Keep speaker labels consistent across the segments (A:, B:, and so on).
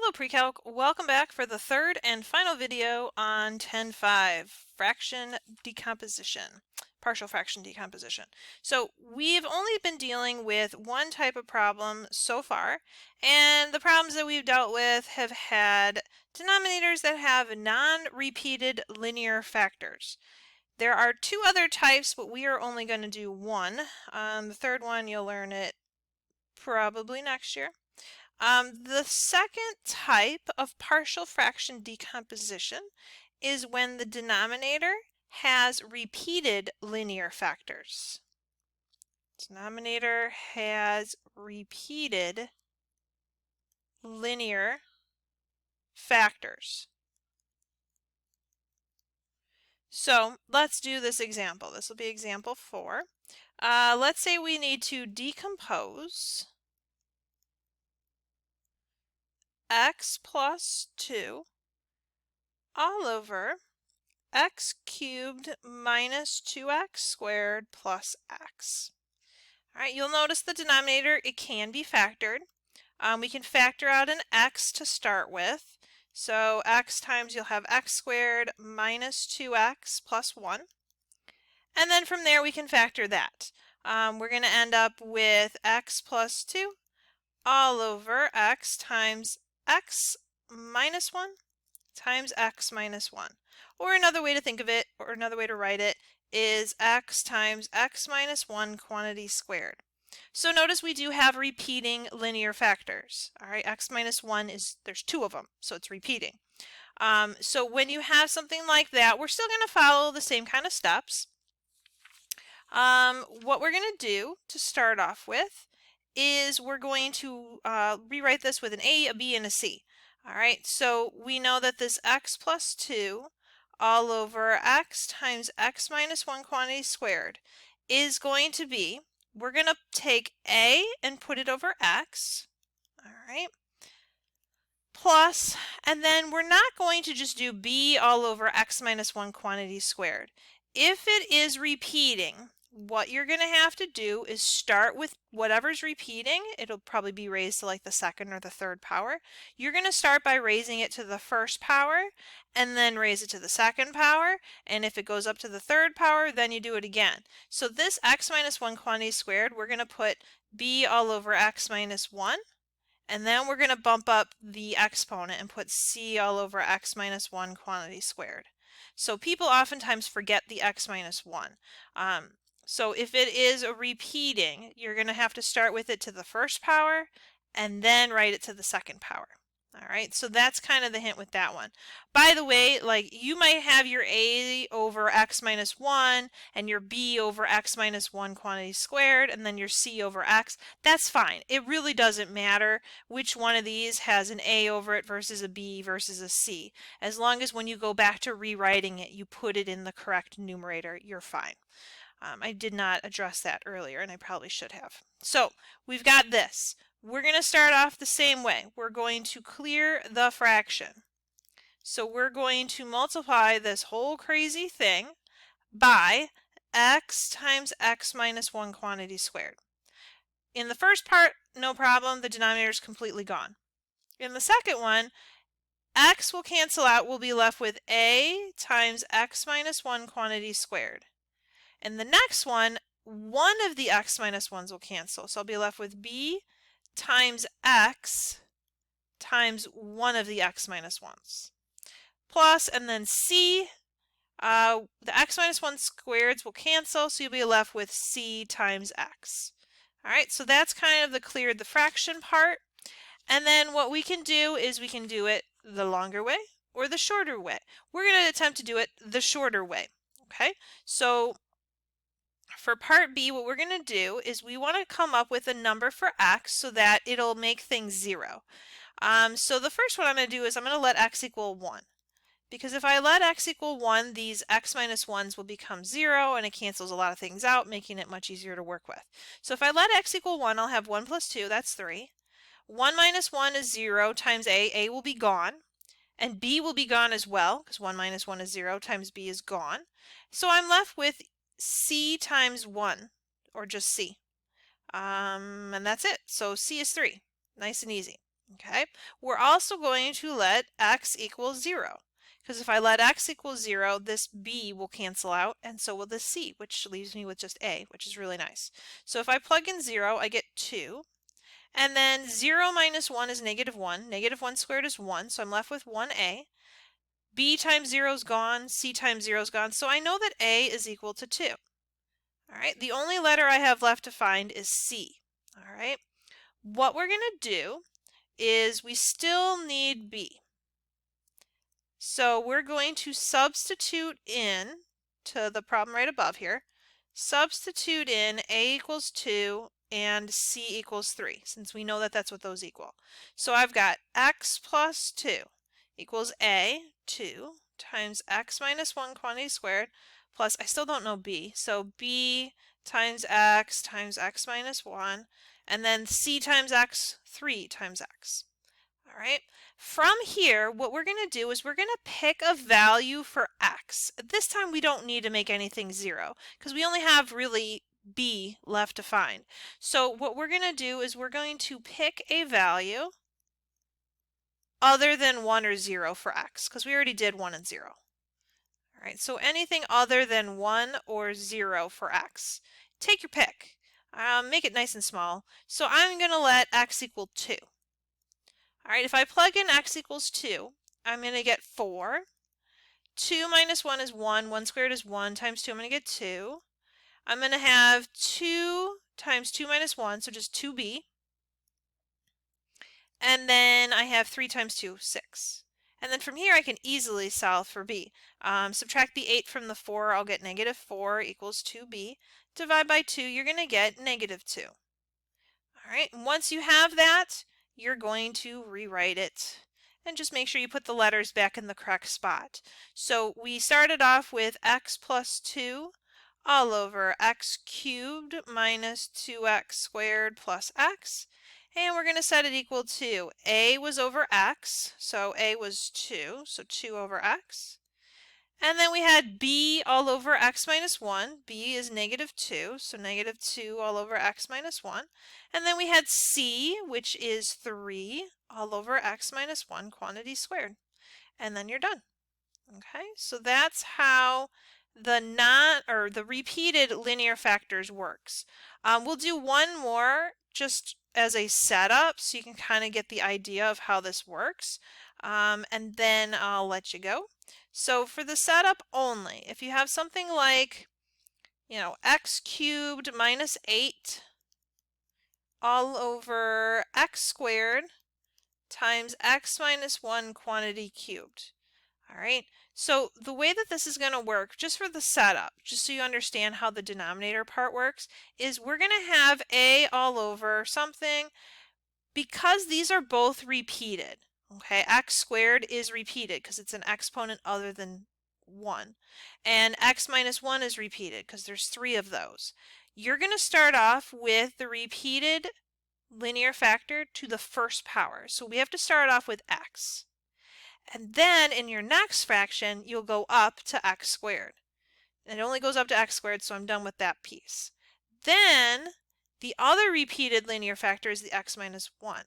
A: Hello Precalc, welcome back for the third and final video on 10.5, fraction decomposition, partial fraction decomposition. So we've only been dealing with one type of problem so far, and the problems that we've dealt with have had denominators that have non-repeated linear factors. There are two other types, but we are only going to do one. The third one, you'll learn it probably next year. The second type of partial fraction decomposition is when the denominator has repeated linear factors. Denominator has repeated linear factors. So let's do this example. This will be example 4. Let's say we need to decompose x plus 2 all over x cubed minus 2x squared plus x. All right, you'll notice the denominator, it can be factored. We can factor out an x to start with. So x times, you'll have x squared minus 2x plus 1. And then from there we can factor that. We're going to end up with x plus 2 all over x times x minus 1 times x minus 1. Or another way to think of it, or another way to write it, is x times x minus 1 quantity squared. So notice we do have repeating linear factors. All right, x minus 1 is, there's two of them, so it's repeating. So when you have something like that, we're still going to follow the same kind of steps. What we're going to do to start off with is we're going to rewrite this with an a, a b, and a c. All right, so we know that this x plus 2 all over x times x minus 1 quantity squared is going to be, we're going to take a and put it over x, all right, plus, and then we're not going to just do b all over x minus 1 quantity squared. If it is repeating, what you're going to have to do is start with whatever's repeating. It'll probably be raised to like the second or the third power. You're going to start by raising it to the first power and then raise it to the second power. And if it goes up to the third power, then you do it again. So this x minus 1 quantity squared, we're going to put b all over x minus 1. And then we're going to bump up the exponent and put c all over x minus 1 quantity squared. So people oftentimes forget the x minus 1. So if it is a repeating, you're going to have to start with it to the first power and then write it to the second power. All right, so that's kind of the hint with that one. By the way, like you might have your a over x minus 1 and your b over x minus 1 quantity squared and then your c over x. That's fine. It really doesn't matter which one of these has an a over it versus a b versus a c. As long as when you go back to rewriting it, you put it in the correct numerator, you're fine. I did not address that earlier, and I probably should have. So we've got this. We're going to start off the same way. We're going to clear the fraction. So we're going to multiply this whole crazy thing by x times x minus 1 quantity squared. In the first part, no problem. The denominator is completely gone. In the second one, x will cancel out. We'll be left with a times x minus 1 quantity squared. And the next one of the x minus 1s will cancel. So I'll be left with b times x times 1 of the x minus 1s. Plus, and then c, the x minus 1 squareds will cancel, so you'll be left with c times x. All right, so that's kind of the cleared the fraction part. And then what we can do is we can do it the longer way or the shorter way. We're going to attempt to do it the shorter way. Okay, so for part B, what we're going to do is we want to come up with a number for x so that it'll make things 0. So the first one I'm going to do is I'm going to let x equal 1. Because if I let x equal 1, these x minus 1s will become 0, and it cancels a lot of things out, making it much easier to work with. So if I let x equal 1, I'll have 1 plus 2, that's 3. 1 minus 1 is 0 times a will be gone. And b will be gone as well, because 1 minus 1 is 0 times b is gone. So I'm left with c times 1, or just c. And that's it. So c is 3. Nice and easy. Okay, we're also going to let x equal 0. Because if I let x equal 0, this b will cancel out, and so will this c, which leaves me with just a, which is really nice. So if I plug in 0, I get 2. And then 0 minus 1 is negative 1. Negative 1 squared is 1, so I'm left with 1a. b times 0 is gone, c times 0 is gone, so I know that a is equal to 2. All right, the only letter I have left to find is c. All right, what we're going to do is we still need b. So we're going to substitute in to the problem right above here. Substitute in a equals 2 and c equals 3, since we know that that's what those equal. So I've got x plus 2 equals a, 2, times x minus 1 quantity squared, plus I still don't know b, so b times x minus 1, and then c times x, 3 times x. All right. From here, what we're going to do is we're going to pick a value for x. This time we don't need to make anything 0 because we only have really b left to find. So what we're going to do is we're going to pick a value other than 1 or 0 for x because we already did 1 and 0. All right, so anything other than 1 or 0 for x. Take your pick. Make it nice and small. So I'm going to let x equal 2. All right, if I plug in x equals 2, I'm going to get 4. 2 minus 1 is 1. 1 squared is 1 times 2. I'm going to get 2. I'm going to have 2 times 2 minus 1, so just 2b. And then I have 3 times 2, 6. And then from here I can easily solve for b. Subtract the 8 from the 4, I'll get negative 4 equals 2b. Divide by 2, you're going to get negative 2. All right, and once you have that, you're going to rewrite it and just make sure you put the letters back in the correct spot. So we started off with x plus 2 all over x cubed minus 2x squared plus x. And we're going to set it equal to a was over x, so a was 2, so 2 over x. And then we had b all over x minus 1. b is negative 2, so negative 2 all over x minus 1. And then we had c, which is 3 all over x minus 1 quantity squared. And then you're done. Okay, so that's how the repeated linear factors works. We'll do one more just as a setup so you can kind of get the idea of how this works. And then I'll let you go. So for the setup only, if you have something like, x cubed minus 8 all over x squared times x minus 1 quantity cubed. All right, so the way that this is going to work, just for the setup, just so you understand how the denominator part works, is we're going to have a all over something because these are both repeated. Okay, x squared is repeated because it's an exponent other than 1. And x minus 1 is repeated because there's 3 of those. You're going to start off with the repeated linear factor to the first power. So we have to start off with x. And then in your next fraction, you'll go up to x squared. And it only goes up to x squared, so I'm done with that piece. Then the other repeated linear factor is the x minus 1.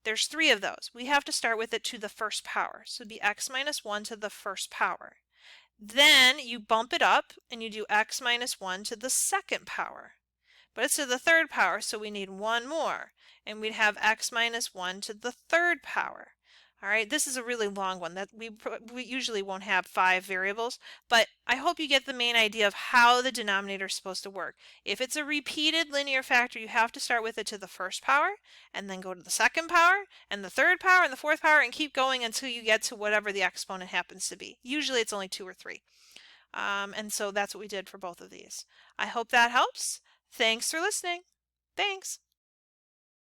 A: There's 3 of those. We have to start with it to the first power. So it'd be x minus 1 to the first power. Then you bump it up and you do x minus 1 to the second power. But it's to the third power, so we need one more. And we'd have x minus 1 to the third power. All right, this is a really long one that we usually won't have 5 variables, but I hope you get the main idea of how the denominator is supposed to work. If it's a repeated linear factor, you have to start with it to the first power, and then go to the second power, and the third power, and the fourth power, and keep going until you get to whatever the exponent happens to be. Usually it's only 2 or 3. And so that's what we did for both of these. I hope that helps. Thanks for listening. Thanks.